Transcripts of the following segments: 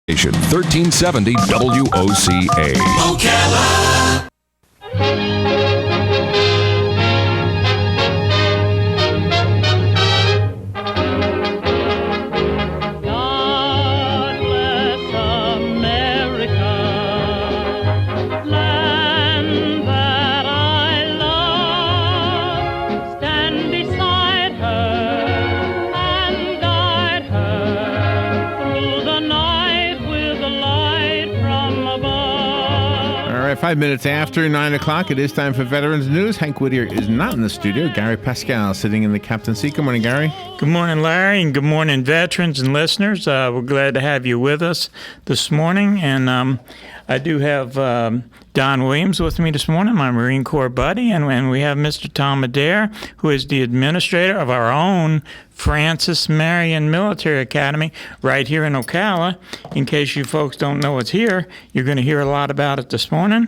1370 WOCA. Ocala. God bless America, land that I love. Stand beside her and guide her through the night with a light from above. All right, 5 minutes after 9 o'clock, it is time for Veterans News. Hank Whittier is not in the studio. Gary Pascale sitting in the captain's seat. Good morning, Gary. Good morning, Larry, and good morning, veterans and listeners. We're glad to have you with us this morning. And I do have Don Williams with me this morning, my Marine Corps buddy, and we have Mr. Tom Adair, who is the administrator of our own Francis Marion Military Academy right here in Ocala. In case you folks don't know it's here, you're going to hear a lot about it this morning.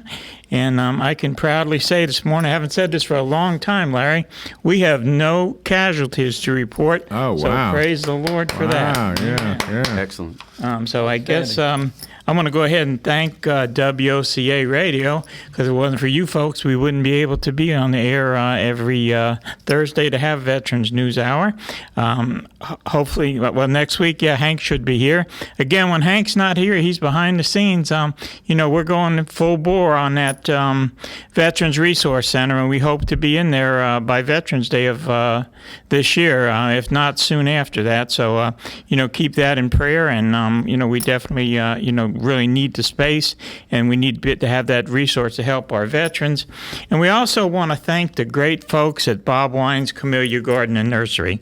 And I can proudly say this morning, I haven't said this for a long time, Larry, we have no casualties to report. Oh, wow. So praise the Lord for that. Wow, yeah. Excellent. So I guess I'm going to go ahead and thank WOCA Radio, because if it wasn't for you folks, we wouldn't be able to be on the air every Thursday to have Veterans News Hour. Hopefully, well, next week, Hank should be here. Again, when Hank's not here, he's behind the scenes. We're going full bore on that Veterans Resource Center, and we hope to be in there by Veterans Day of this year, if not soon after that. So, keep that in prayer, and, we definitely, really need the space, and we need to have that resource to help our veterans. And we also want to thank the great folks at Bob Wine's Camellia Garden and Nursery.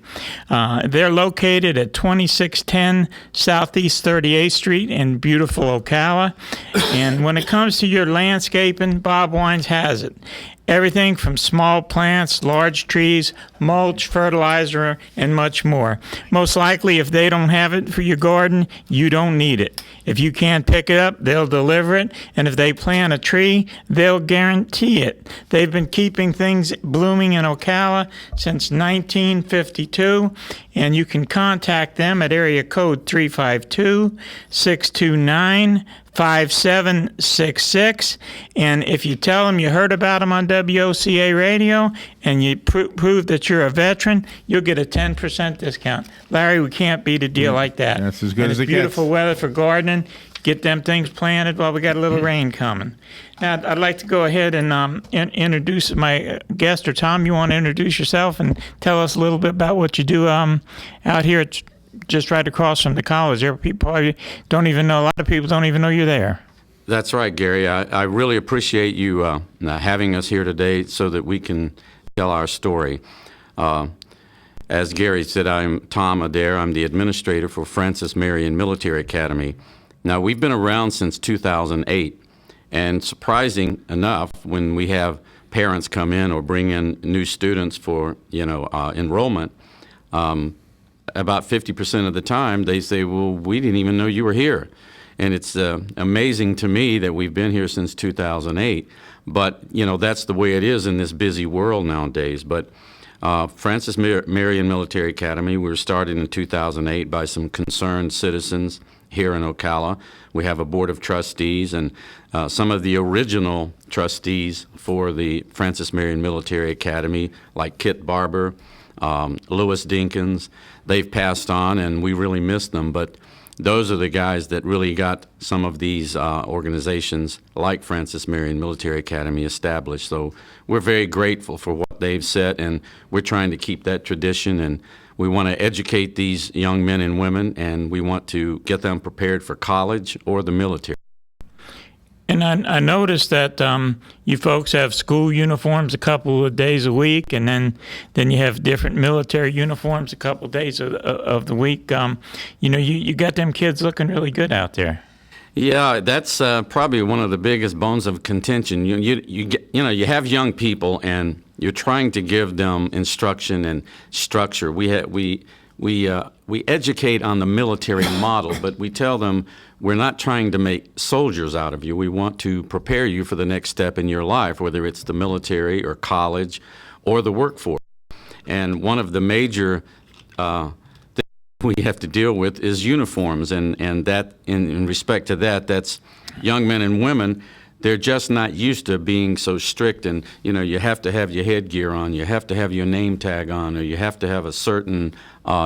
They're located at 2610 Southeast 38th Street in beautiful Ocala. And when it comes to your landscaping, Bob Wines has it. Everything from small plants, large trees, mulch, fertilizer, and much more. Most likely, if they don't have it for your garden, you don't need it. If you can't pick it up, they'll deliver it. And if they plant a tree, they'll guarantee it. They've been keeping things blooming in Ocala since 1952. And you can contact them at area code 352-629-5766, and if you tell them you heard about them on WOCA Radio and you prove that you're a veteran, you'll get a 10% discount. Larry, we can't beat a deal like that. That's as good and as it it's beautiful gets. weather for gardening. Get them things planted while we got a little rain coming. Now, I'd like to go ahead and introduce my guest. Or Tom, you want to introduce yourself and tell us a little bit about what you do out here at just right across from the college. There, people probably don't even know. A lot of people don't even know you're there. That's right, Gary. I really appreciate you having us here today so that we can tell our story. As Gary said, I'm Tom Adair. I'm the administrator for Francis Marion Military Academy. Now, we've been around since 2008, and surprising enough, when we have parents come in or bring in new students for, enrollment, about 50% of the time they say, well, we didn't even know you were here. And it's amazing to me that we've been here since 2008. But, that's the way it is in this busy world nowadays. But Francis Marion Military Academy, we were started in 2008 by some concerned citizens here in Ocala. We have a board of trustees, and some of the original trustees for the Francis Marion Military Academy, like Kit Barber, Louis Dinkins, they've passed on, and we really miss them. But those are the guys that really got some of these organizations like Francis Marion Military Academy established. So we're very grateful for what they've set, and we're trying to keep that tradition, and we want to educate these young men and women, and we want to get them prepared for college or the military. And I noticed that you folks have school uniforms a couple of days a week, and then you have different military uniforms a couple of days of the week. You got them kids looking really good out there. Yeah, that's probably one of the biggest bones of contention. You have young people, and you're trying to give them instruction and structure. We educate on the military model, but we tell them we're not trying to make soldiers out of you. We want to prepare you for the next step in your life, whether it's the military or college or the workforce. And one of the major things we have to deal with is uniforms, and that in respect to that, that's young men and women. They're just not used to being so strict, and you have to have your headgear on, you have to have your name tag on, or you have to have a certain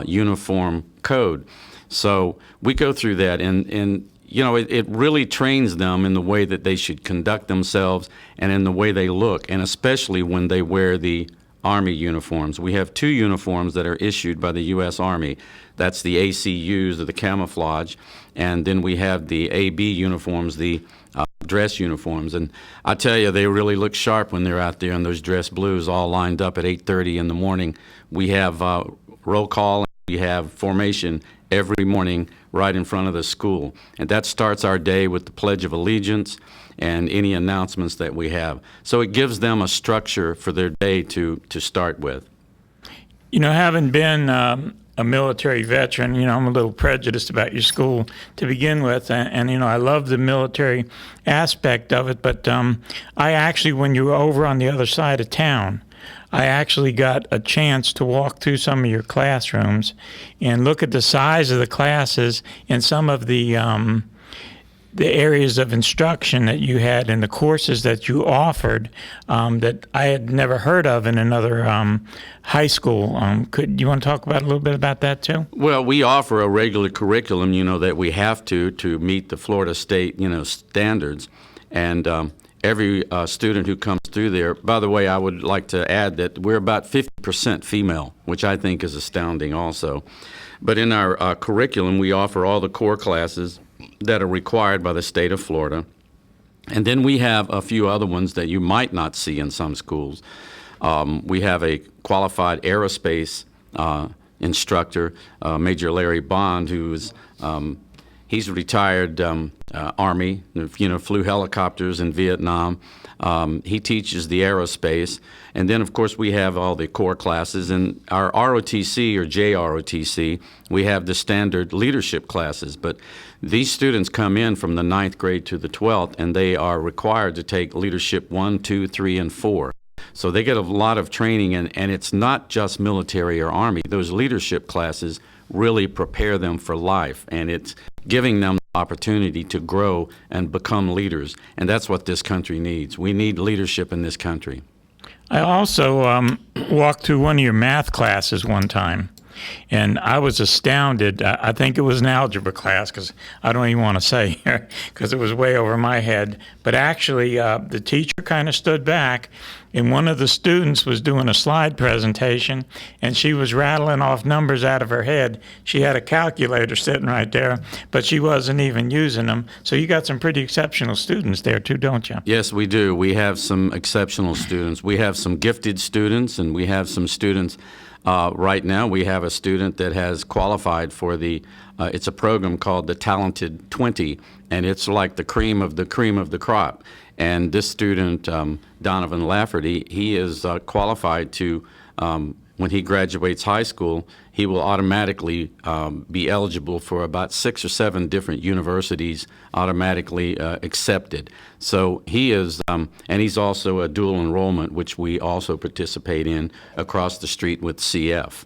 uniform code. So we go through that, and it really trains them in the way that they should conduct themselves and in the way they look, and especially when they wear the Army uniforms. We have 2 uniforms that are issued by the U.S. Army. That's the ACUs, or the camouflage, and then we have the AB uniforms, the dress uniforms. And I tell you, they really look sharp when they're out there in those dress blues, all lined up at 8:30 in the morning. We have roll call, and we have formation every morning right in front of the school. And that starts our day with the Pledge of Allegiance and any announcements that we have. So it gives them a structure for their day to start with. Having been a military veteran, I'm a little prejudiced about your school to begin with, and I love the military aspect of it, but I actually, when you were over on the other side of town, I actually got a chance to walk through some of your classrooms and look at the size of the classes and some of the areas of instruction that you had and the courses that you offered that I had never heard of in another high school. Could you want to talk about a little bit about that too? Well, we offer a regular curriculum, that we have to meet the Florida State, standards, and every student who comes through there. By the way, I would like to add that we're about 50% female, which I think is astounding also. But in our curriculum, we offer all the core classes that are required by the state of Florida. And then we have a few other ones that you might not see in some schools. We have a qualified aerospace instructor, Major Larry Bond, who's he's retired Army, flew helicopters in Vietnam. He teaches the aerospace. And then, of course, we have all the core classes. And our ROTC, or JROTC, we have the standard leadership classes. But these students come in from the 9th grade to the 12th, and they are required to take leadership 1, 2, 3, and 4. So they get a lot of training, and it's not just military or Army. Those leadership classes really prepare them for life, and it's giving them the opportunity to grow and become leaders. And that's what this country needs. We need leadership in this country. I also walked through one of your math classes one time, and I was astounded. I think it was an algebra class, because I don't even want to say here, because it was way over my head. But actually, the teacher kind of stood back, and one of the students was doing a slide presentation, and she was rattling off numbers out of her head. She had a calculator sitting right there, but she wasn't even using them. So you got some pretty exceptional students there too, don't you? Yes, we do. We have some exceptional students. We have some gifted students, and we have some students. Right now, we have a student that has qualified for it's a program called the Talented 20, and it's like the cream of the crop. And this student, Donovan Lafferty, he is qualified to, when he graduates high school, he will automatically be eligible for about 6 or 7 different universities automatically accepted. So he is, and he's also a dual enrollment, which we also participate in across the street with CF.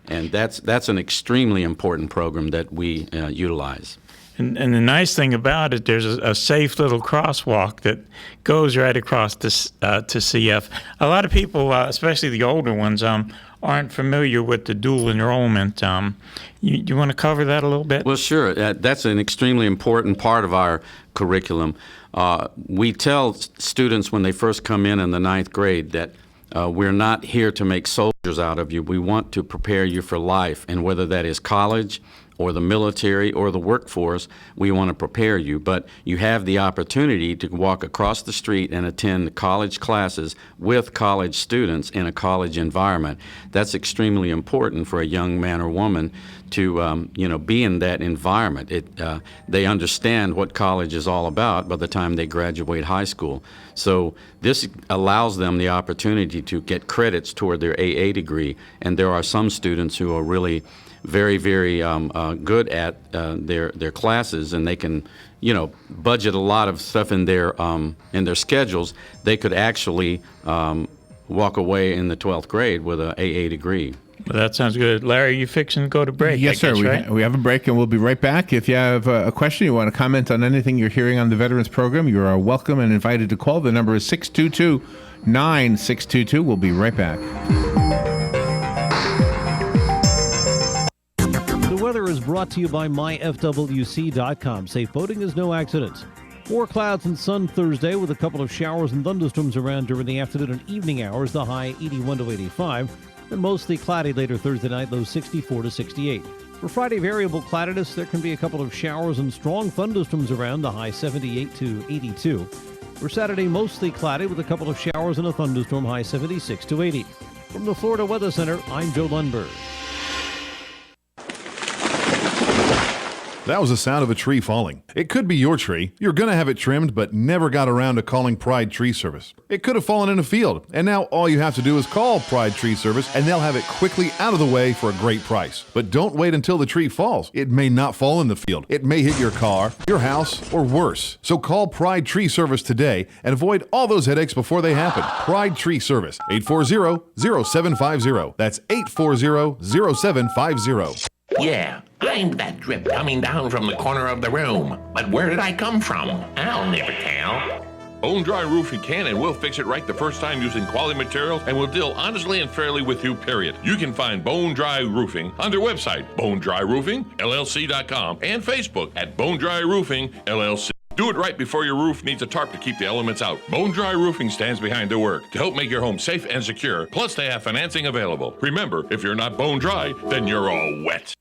And that's an extremely important program that we utilize. And the nice thing about it, there's a safe little crosswalk that goes right across to CF. A lot of people, especially the older ones, aren't familiar with the dual enrollment. You want to cover that a little bit? Well, sure. That's an extremely important part of our curriculum. We tell students when they first come in the 9th grade that we're not here to make soldiers out of you. We want to prepare you for life, and whether that is college or the military or the workforce, we want to prepare you. But you have the opportunity to walk across the street and attend college classes with college students in a college environment. That's extremely important for a young man or woman to be in that environment. They understand what college is all about by the time they graduate high school. So this allows them the opportunity to get credits toward their AA degree, and there are some students who are really very, very good at their classes, and they can, budget a lot of stuff in their schedules. They could actually walk away in the 12th grade with an AA degree. Well, that sounds good. Larry, you fixing to go to break? Yes, I sir. guess, right? We have a break, and we'll be right back. If you have a question, you want to comment on anything you're hearing on the Veterans Program, you are welcome and invited to call. The number is 622-9622. We'll be right back. The weather is brought to you by myfwc.com. Safe boating is no accident. More clouds and sun Thursday with a couple of showers and thunderstorms around during the afternoon and evening hours. The high 81 to 85. And mostly cloudy later Thursday night, low 64 to 68. For Friday, variable cloudiness. There can be a couple of showers and strong thunderstorms around. The high 78 to 82. For Saturday, mostly cloudy with a couple of showers and a thunderstorm. High 76 to 80. From the Florida Weather Center, I'm Joe Lundberg. That was the sound of a tree falling. It could be your tree. You're going to have it trimmed, but never got around to calling Pride Tree Service. It could have fallen in a field, and now all you have to do is call Pride Tree Service, and they'll have it quickly out of the way for a great price. But don't wait until the tree falls. It may not fall in the field. It may hit your car, your house, or worse. So call Pride Tree Service today and avoid all those headaches before they happen. Pride Tree Service, 840-0750. That's 840-0750. Yeah, I'm that drip coming down from the corner of the room. But where did I come from? I'll never tell. Bone Dry Roofing can and will fix it right the first time using quality materials and will deal honestly and fairly with you, period. You can find Bone Dry Roofing on their website, bonedryroofingllc.com, and Facebook at Bone Dry Roofing LLC. Do it right before your roof needs a tarp to keep the elements out. Bone Dry Roofing stands behind their work to help make your home safe and secure. Plus, they have financing available. Remember, if you're not bone dry, then you're all wet.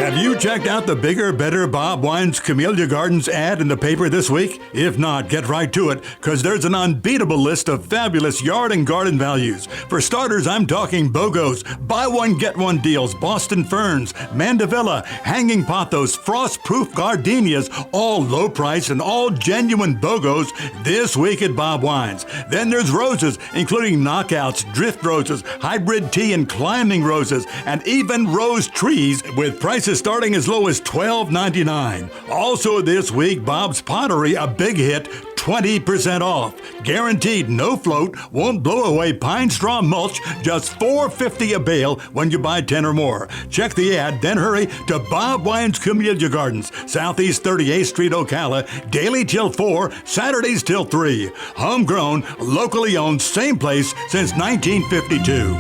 Have you checked out the Bigger, Better Bob Wine's Camellia Gardens ad in the paper this week? If not, get right to it, because there's an unbeatable list of fabulous yard and garden values. For starters, I'm talking BOGOs, buy one, get one deals, Boston Ferns, Mandevilla, hanging pothos, frost-proof gardenias, all low price and all genuine BOGOs this week at Bob Wine's. Then there's roses, including knockouts, drift roses, hybrid tea and climbing roses, and even rose trees with prices starting as low as $12.99. Also this week, Bob's Pottery, a big hit, 20% off. Guaranteed no float, won't blow away pine straw mulch, just $4.50 a bale when you buy 10 or more. Check the ad, then hurry to Bob Wine's Camellia Gardens, Southeast 38th Street, Ocala, daily till 4, Saturdays till 3. Homegrown, locally owned, same place since 1952.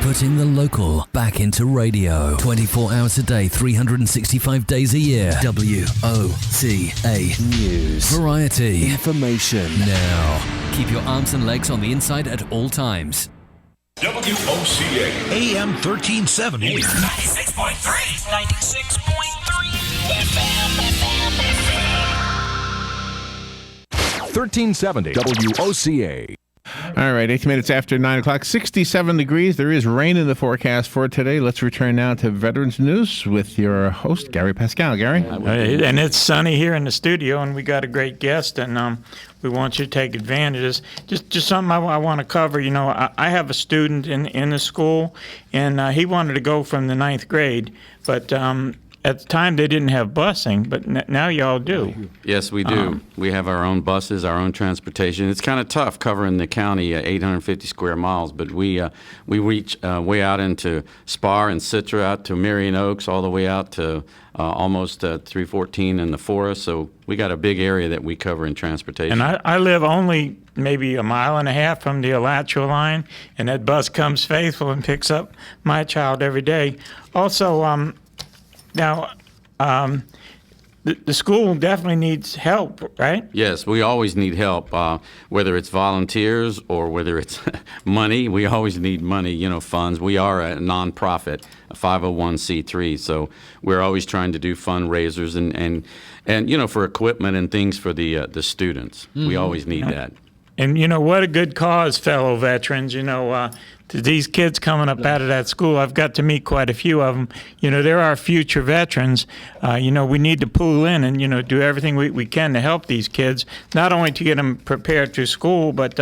Putting the local back into radio. 24 hours a day, 365 days a year. WOCA News. Variety. Information. Now. Keep your arms and legs on the inside at all times. WOCA. AM 1370. 96.3. 96.3. FM. 1370 WOCA. All right, 8 minutes after 9 o'clock, 67 degrees. There is rain in the forecast for today. Let's return now to Veterans News with your host, Gary Pascale. Gary? And it's sunny here in the studio, and we got a great guest, and we want you to take advantage of this. Just something I want to cover. You know, I have a student in the school, and he wanted to go from the 9th grade, but at the time, they didn't have busing, but now y'all do. Yes, we do. We have our own buses, our own transportation. It's kind of tough covering the county, 850 square miles, but we reach way out into Spar and Citra, out to Marion Oaks, all the way out to almost 314 in the forest. So we got a big area that we cover in transportation. And I live only maybe a mile and a half from the Alachua line, and that bus comes faithful and picks up my child every day. Also, now, the school definitely needs help, right? Yes, we always need help, whether it's volunteers or whether it's money. We always need money, funds. We are a nonprofit, a 501c3, so we're always trying to do fundraisers and for equipment and things for the students. Mm-hmm. We always need that. And what a good cause, fellow veterans. To these kids coming up out of that school, I've got to meet quite a few of them. They're our future veterans. We need to pool in and, do everything we can to help these kids, not only to get them prepared to school, but,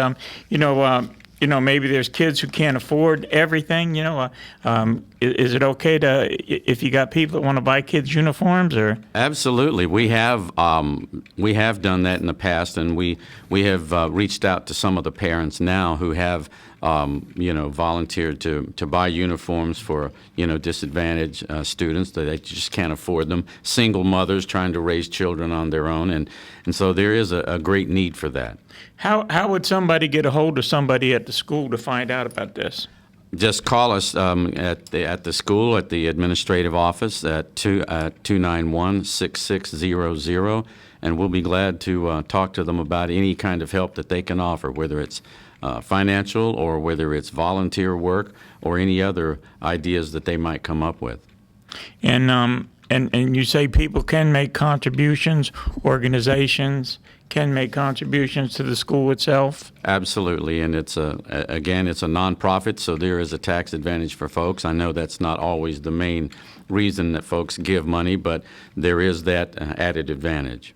maybe there's kids who can't afford everything. Is it okay if you got people that want to buy kids uniforms or? Absolutely, we have done that in the past, and we have reached out to some of the parents now who have volunteered to buy uniforms for disadvantaged students that they just can't afford them. Single mothers trying to raise children on their own, and so there is a great need for that. How would somebody get a hold of somebody at the school to find out about this? Just call us at the school, at the administrative office at 291-6600, and we'll be glad to talk to them about any kind of help that they can offer, whether it's financial or whether it's volunteer work or any other ideas that they might come up with. And you say people can make contributions, organizations can make contributions to the school itself? Absolutely, and it's again, it's a nonprofit, so there is a tax advantage for folks. I know that's not always the main reason that folks give money, but there is that added advantage.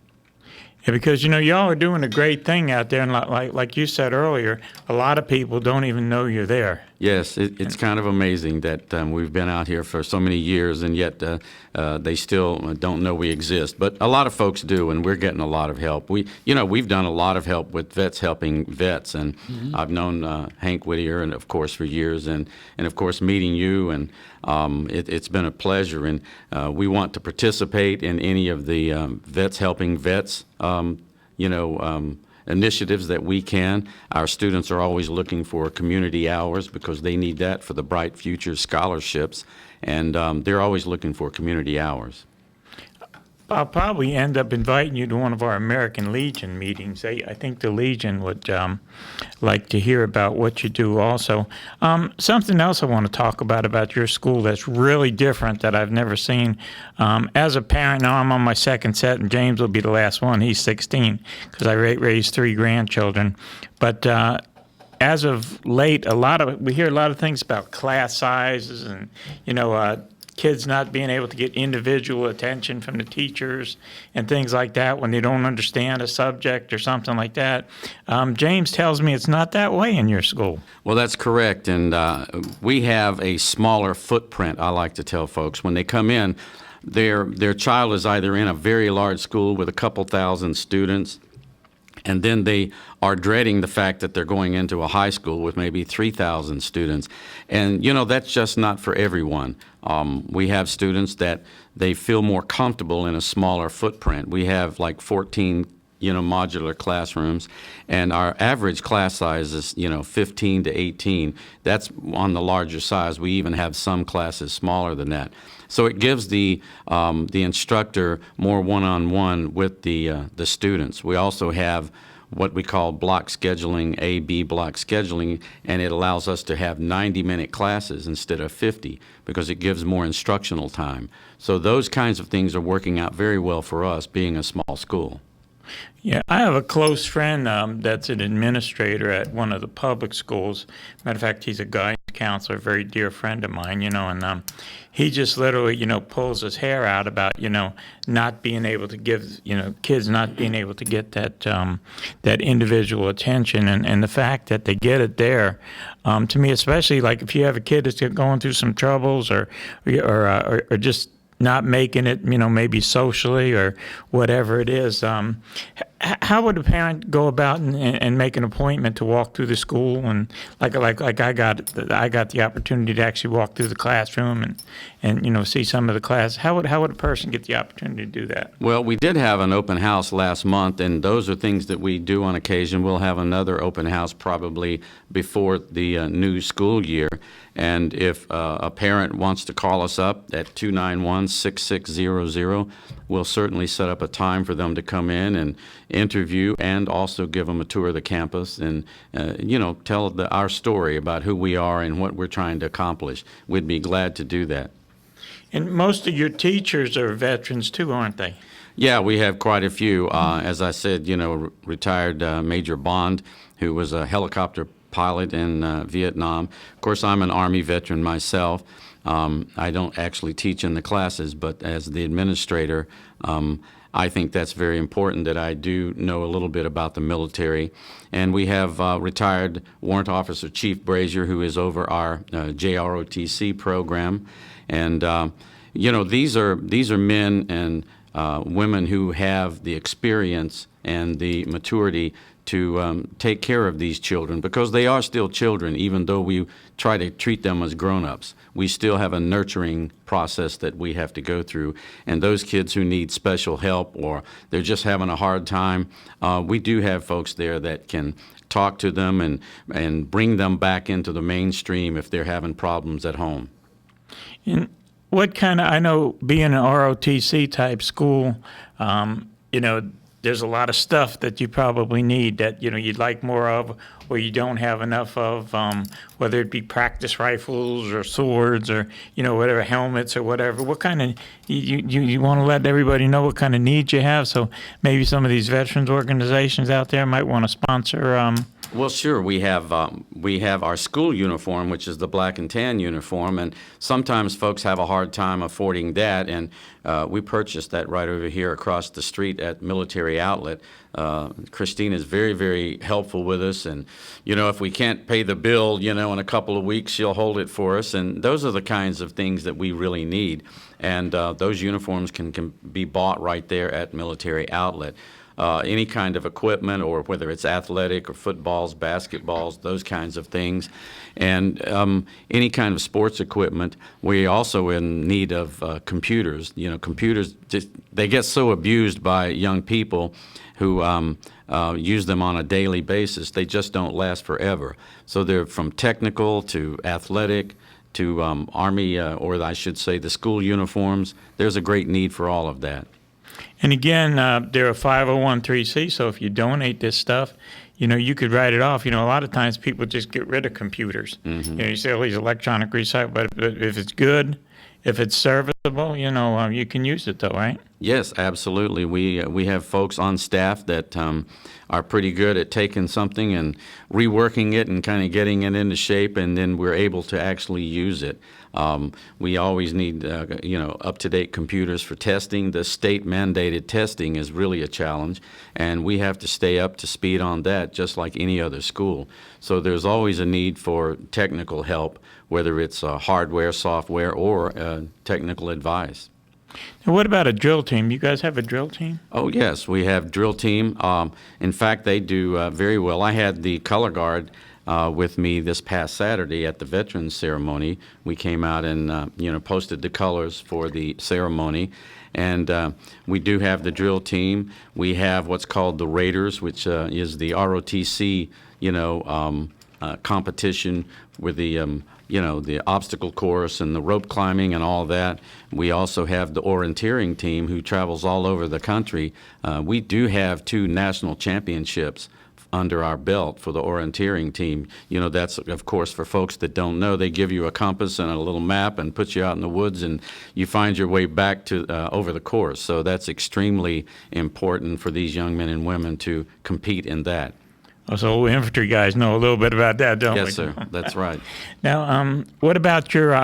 Yeah, because y'all are doing a great thing out there, and like you said earlier, a lot of people don't even know you're there. Yes, it's kind of amazing that we've been out here for so many years, and yet they still don't know we exist. But a lot of folks do, and we're getting a lot of help. We've done a lot of help with vets helping vets, and I've known Hank Whittier, and of course for years, and of course meeting you, and it's been a pleasure. And we want to participate in any of the vets helping vets, initiatives that we can. Our students are always looking for community hours because they need that for the Bright Future scholarships, and they're always looking for community hours. I'll probably end up inviting you to one of our American Legion meetings. I think the Legion would like to hear about what you do also. Something else I want to talk about your school that's really different that I've never seen. As a parent, now I'm on my second set, and James will be the last one. He's 16 because I raised 3 grandchildren. But as of late, we hear a lot of things about class sizes and, kids not being able to get individual attention from the teachers and things like that when they don't understand a subject or something like that. James tells me it's not that way in your school. Well, that's correct, and we have a smaller footprint, I like to tell folks. When they come in, their child is either in a very large school with a couple thousand students, and then they are dreading the fact that they're going into a high school with maybe 3,000 students. And, that's just not for everyone. We have students that they feel more comfortable in a smaller footprint. We have like 14, modular classrooms, and our average class size is, 15 to 18. That's on the larger size. We even have some classes smaller than that. So it gives the instructor more one-on-one with the students. We also have what we call block scheduling, A-B block scheduling, and it allows us to have 90-minute classes instead of 50 because it gives more instructional time. So those kinds of things are working out very well for us, being a small school. Yeah, I have a close friend that's an administrator at one of the public schools. Matter of fact, he's a guidance counselor, a very dear friend of mine, and he just literally, pulls his hair out about, not being able to give, kids not being able to get that that individual attention, and the fact that they get it there, to me, especially like if you have a kid that's going through some troubles or just not making it, maybe socially or whatever it is. How would a parent go about and make an appointment to walk through the school? And like I got the opportunity to actually walk through the classroom and see some of the class. How would a person get the opportunity to do that? Well, we did have an open house last month, and those are things that we do on occasion. We'll have another open house probably before the new school year. And if a parent wants to call us up at 291-6600, we'll certainly set up a time for them to come in and interview and also give them a tour of the campus and, tell our story about who we are and what we're trying to accomplish. We'd be glad to do that. And most of your teachers are veterans too, aren't they? Yeah, we have quite a few. As I said, retired Major Bond, who was a helicopter pilot in Vietnam. Of course, I'm an Army veteran myself. I don't actually teach in the classes, but as the administrator, I think that's very important that I do know a little bit about the military. And we have retired Warrant Officer Chief Brazier, who is over our JROTC program. And, these are men and women who have the experience and the maturity to take care of these children, because they are still children, even though we try to treat them as grown-ups. We still have a nurturing process that we have to go through. And those kids who need special help or they're just having a hard time, we do have folks there that can talk to them and bring them back into the mainstream if they're having problems at home. And what kind of, I know being an ROTC type school, there's a lot of stuff that you probably need that, you'd like more of or you don't have enough of, whether it be practice rifles or swords or, whatever, helmets or whatever. What kind of, you want to let everybody know what kind of needs you have, so maybe some of these veterans organizations out there might want to sponsor. Well, sure. We have our school uniform, which is the black and tan uniform, and sometimes folks have a hard time affording that, and we purchased that right over here across the street at Military Outlet. Christine is very, very helpful with us, and if we can't pay the bill, in a couple of weeks, she'll hold it for us, and those are the kinds of things that we really need, and those uniforms can be bought right there at Military Outlet. Any kind of equipment, or whether it's athletic or footballs, basketballs, those kinds of things, and any kind of sports equipment. We're also in need of computers. Computers, they get so abused by young people who use them on a daily basis. They just don't last forever. So they're from technical to athletic to Army, or I should say the school uniforms. There's a great need for all of that. And again, they're a 501(c), so if you donate this stuff, you could write it off. A lot of times people just get rid of computers. Mm-hmm. You say, these electronic recycle, but if it's good, if it's serviceable, you can use it though, right? Yes, absolutely. We have folks on staff that are pretty good at taking something and reworking it and kind of getting it into shape, and then we're able to actually use it. We always need, up-to-date computers for testing. The state-mandated testing is really a challenge, and we have to stay up to speed on that, just like any other school. So there's always a need for technical help, whether it's hardware, software, or technical advice. Now, what about a drill team? You guys have a drill team? Oh, yes, we have drill team. In fact, they do very well. I had the color guard with me this past Saturday at the Veterans Ceremony. We came out and posted the colors for the ceremony, and we do have the drill team. We have what's called the Raiders, which is the ROTC competition with the obstacle course and the rope climbing and all that. We also have the orienteering team who travels all over the country. We do have 2 national championships under our belt for the orienteering team. That's, of course, for folks that don't know, they give you a compass and a little map and put you out in the woods, and you find your way back to over the course. So that's extremely important for these young men and women to compete in that. So infantry guys know a little bit about that, don't we? Yes, sir. That's right. Now, what about your,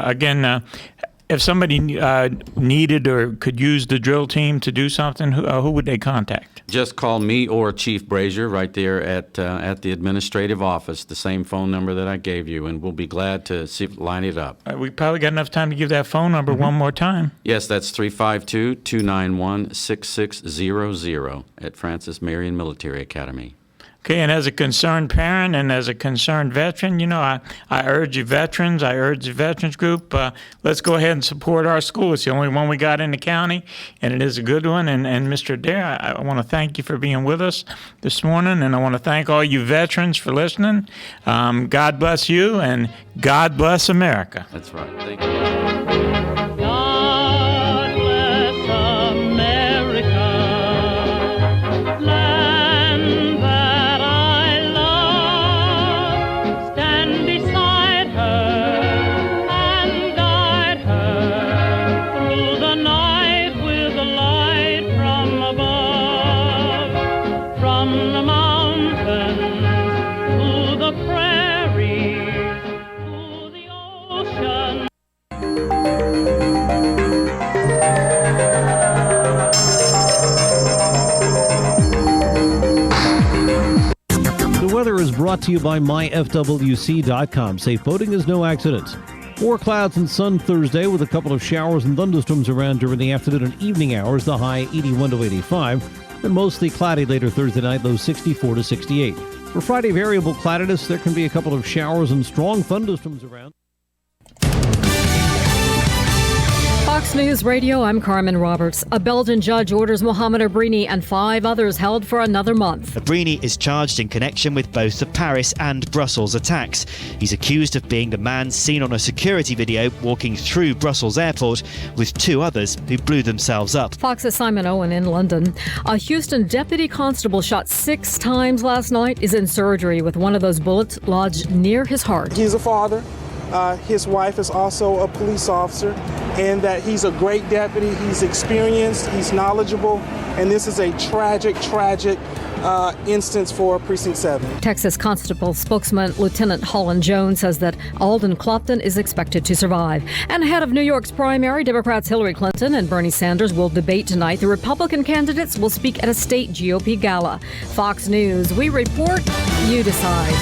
if somebody needed or could use the drill team to do something, who would they contact? Just call me or Chief Brazier right there at the administrative office, the same phone number that I gave you, and we'll be glad to line it up. We probably got enough time to give that phone number one more time. Yes, that's 352-291-6600 at Francis Marion Military Academy. Okay, and as a concerned parent and as a concerned veteran, I urge you veterans, I urge the veterans group, let's go ahead and support our school. It's the only one we got in the county, and it is a good one. And Mr. Adair, I want to thank you for being with us this morning, and I want to thank all you veterans for listening. God bless you, and God bless America. That's right. Thank you. brought to you by myfwc.com. Safe boating is no accident. More clouds and sun Thursday with a couple of showers and thunderstorms around during the afternoon and evening hours. The high 81 to 85. And mostly cloudy later Thursday night, low 64 to 68. For Friday, variable cloudiness. There can be a couple of showers and strong thunderstorms around. Fox News Radio, I'm Carmen Roberts. A Belgian judge orders Mohamed Abrini and 5 others held for another month. Abrini is charged in connection with both the Paris and Brussels attacks. He's accused of being the man seen on a security video walking through Brussels airport with 2 others who blew themselves up. Fox's Simon Owen in London. A Houston deputy constable shot 6 times last night is in surgery with one of those bullets lodged near his heart. He's a father. His wife is also a police officer, and that he's a great deputy. He's experienced, he's knowledgeable, and this is a tragic instance for Precinct 7. Texas Constable spokesman Lieutenant Holland Jones says that Alden Clopton is expected to survive. And ahead of New York's primary, Democrats Hillary Clinton and Bernie Sanders will debate tonight. The Republican candidates will speak at a state GOP gala. Fox News, we report, you decide.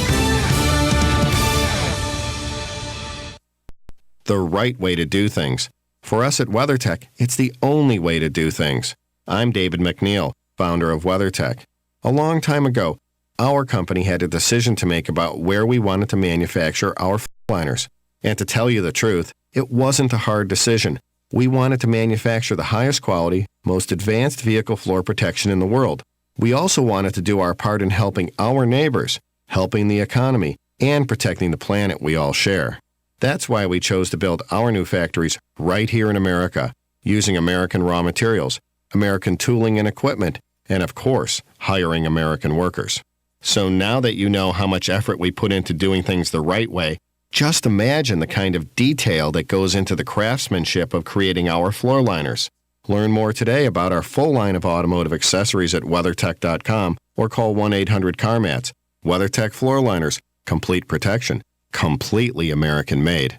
The right way to do things. For us at WeatherTech, it's the only way to do things. I'm David McNeil, founder of WeatherTech. A long time ago, our company had a decision to make about where we wanted to manufacture our liners. And to tell you the truth, it wasn't a hard decision. We wanted to manufacture the highest quality, most advanced vehicle floor protection in the world. We also wanted to do our part in helping our neighbors, helping the economy, and protecting the planet we all share. That's why we chose to build our new factories right here in America, using American raw materials, American tooling and equipment, and of course, hiring American workers. So now that you know how much effort we put into doing things the right way, just imagine the kind of detail that goes into the craftsmanship of creating our floor liners. Learn more today about our full line of automotive accessories at WeatherTech.com or call 1-800-CarMats. WeatherTech Floor Liners, complete protection. Completely American-made.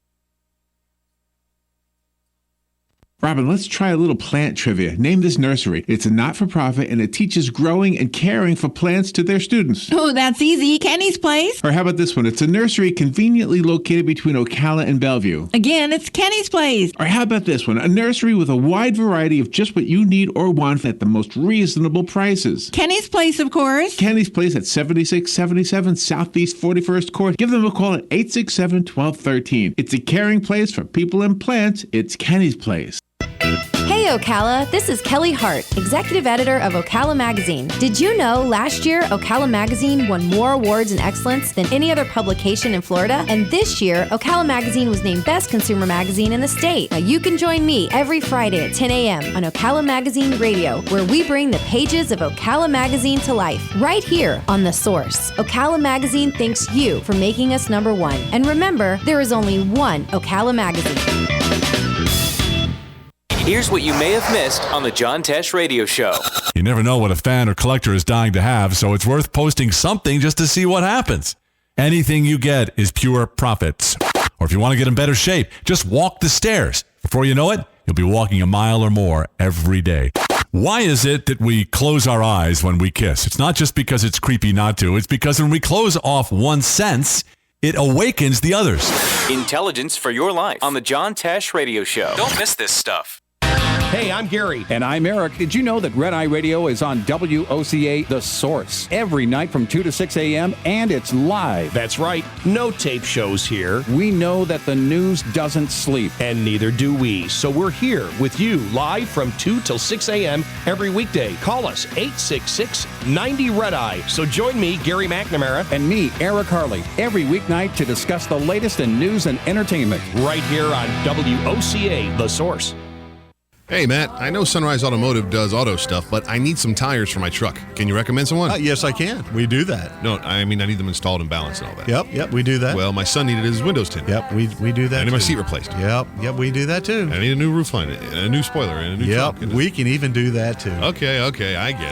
Robin, let's try a little plant trivia. Name this nursery. It's a not-for-profit, and it teaches growing and caring for plants to their students. Oh, that's easy. Kenny's Place. Or how about this one? It's a nursery conveniently located between Ocala and Bellevue. Again, it's Kenny's Place. Or how about this one? A nursery with a wide variety of just what you need or want at the most reasonable prices. Kenny's Place, of course. Kenny's Place at 7677 Southeast 41st Court. Give them a call at 867-1213. It's a caring place for people and plants. It's Kenny's Place. Hey Ocala, this is Kelly Hart, Executive Editor of Ocala Magazine. Did you know last year Ocala Magazine won more awards in excellence than any other publication in Florida? And this year, Ocala Magazine was named Best Consumer Magazine in the state. Now you can join me every Friday at 10 a.m. on Ocala Magazine Radio, where we bring the pages of Ocala Magazine to life, right here on The Source. Ocala Magazine thanks you for making us #1. And remember, there is only one Ocala Magazine. Here's what you may have missed on the John Tesh Radio Show. You never know what a fan or collector is dying to have, so it's worth posting something just to see what happens. Anything you get is pure profits. Or if you want to get in better shape, just walk the stairs. Before you know it, you'll be walking a mile or more every day. Why is it that we close our eyes when we kiss? It's not just because it's creepy not to. It's because when we close off one sense, it awakens the others. Intelligence for your life on the John Tesh Radio Show. Don't miss this stuff. Hey, I'm Gary. And I'm Eric. Did you know that Red Eye Radio is on WOCA The Source every night from 2 to 6 a.m. and it's live? That's right. No tape shows here. We know that the news doesn't sleep. And neither do we. So we're here with you live from 2 till 6 a.m. every weekday. Call us 866-90-RED-EYE. So join me, Gary McNamara. And me, Eric Harley, every weeknight to discuss the latest in news and entertainment. Right here on WOCA The Source. Hey, Matt, I know Sunrise Automotive does auto stuff, but I need some tires for my truck. Can you recommend someone? Yes, I can. We do that. No, I mean, I need them installed and balanced and all that. Yep, we do that. Well, my son needed his windows tinted. Yep, we do that. I need my seat replaced. Yep, we do that too. I need a new roof line, and a new spoiler, and a new trunk. Yep, we can even do that too. Okay, I get it.